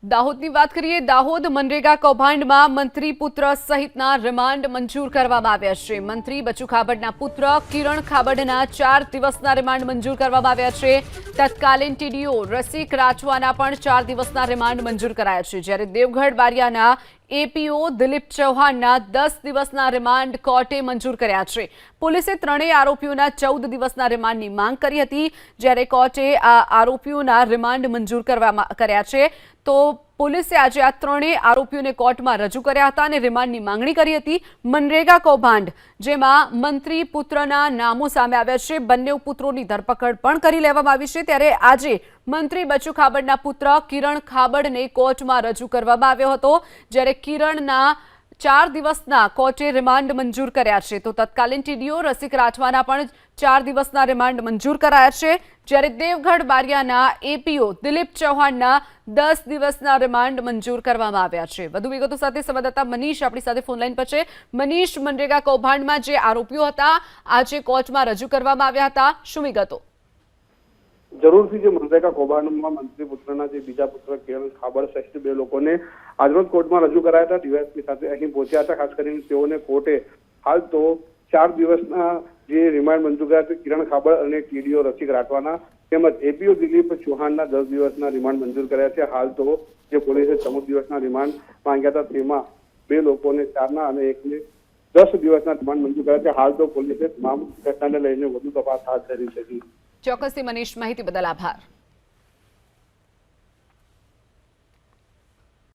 દાહોદની વાત કરીએ। દાહોદ મનરેગા કૌભાંડમાં મંત્રી પુત્ર સહિતના રિમાન્ડ મંજૂર કરવામાં આવ્યા છે। મંત્રી બચુ ખાબડના પુત્ર કિરણ ખાબડના 4 દિવસના રિમાન્ડ મંજૂર કરવામાં આવ્યા છે। તત્કાલીન ટીડીઓ રસિક રાઠવાના પણ 4 દિવસના રિમાન્ડ મંજૂર કરાયા છે, જ્યારે દેવગઢ બારિયાના એપીઓ દિલીપ ચૌહાણના 10 દિવસના રિમાન્ડ કોર્ટે મંજૂર કર્યા છે। પોલીસે ત્રણેય આરોપીઓના 14 દિવસના રિમાન્ડની માંગ કરી હતી, જ્યારે કોર્ટે આ આરોપીઓના રિમાન્ડ મંજૂર કર્યા છે। તો પોલીસે આજે આ ત્રણેય આરોપીઓને કોર્ટમાં રજૂ કર્યા હતા અને રિમાન્ડની માંગણી કરી હતી। મનરેગા કૌભાંડ જેમાં મંત્રી પુત્રના નામો સામે આવ્યા છે, બંને પુત્રોની ધરપકડ પણ કરી લેવામાં આવી છે, ત્યારે આજે મંત્રી બચુ ખાબડના પુત્ર કિરણ ખાબડને કોર્ટમાં રજૂ કરવામાં આવ્યો હતો, જ્યારે કિરણના 4 દિવસના કોર્ટે રિમાન્ડ મંજૂર કર્યા છે। તો તત્કાલીન ટીડીઓ રસિક રાઠવાના પણ 4 દિવસના રિમાન્ડ મંજૂર કરાયા છે, જ્યારે દેવગઢ બારિયાના એપીઓ દિલીપ ચૌહાણના 10 દિવસના રિમાન્ડ મંજૂર કરવામાં આવ્યા છે। વધુ વિગતો સાથે સંવાદદાતા મનીષ આપણી સાથે ફોનલાઈન પર છે। મનીષ, મનરેગા કૌભાંડમાં જે આરોપીઓ હતા આજે કોર્ટમાં રજૂ કરવામાં આવ્યા હતા, શું વિગતો? જરૂરથી જે મનરેગા કૌભાંડમાં મંત્રી પુત્રના જે બીજા પુત્ર કિરણ ખાબડ સહિત 2 લોકોને આજરોજ કોર્ટમાં રજૂ કરાયા હતા। ડીવાયએસપી સાથે અહીં પહોંચ્યા હતા। ખાસ કરીને તેઓને કોર્ટે હાલ તો 4 દિવસના જે રિમાન્ડ મંજૂર કર્યા છે કિરણ ખાબડ અને ટીડીઓ રસિક રાઠવાના, તેમજ એપીઓ દિલીપ ચૌહાણના 10 દિવસના રિમાન્ડ મંજૂર કર્યા છે। હાલ તો જે પોલીસે 14 દિવસના રિમાન્ડ માંગ્યા હતા તેમાં 2 લોકોને 4ના અને એકને 10 દિવસના રિમાન્ડ મંજૂર કર્યા છે। હાલ તો પોલીસે તમામ ઘટનાને લઈને વધુ તપાસ હાથ ધરી છે। ચોક્કસથી મનીષ, માહિતી બદલ આભાર।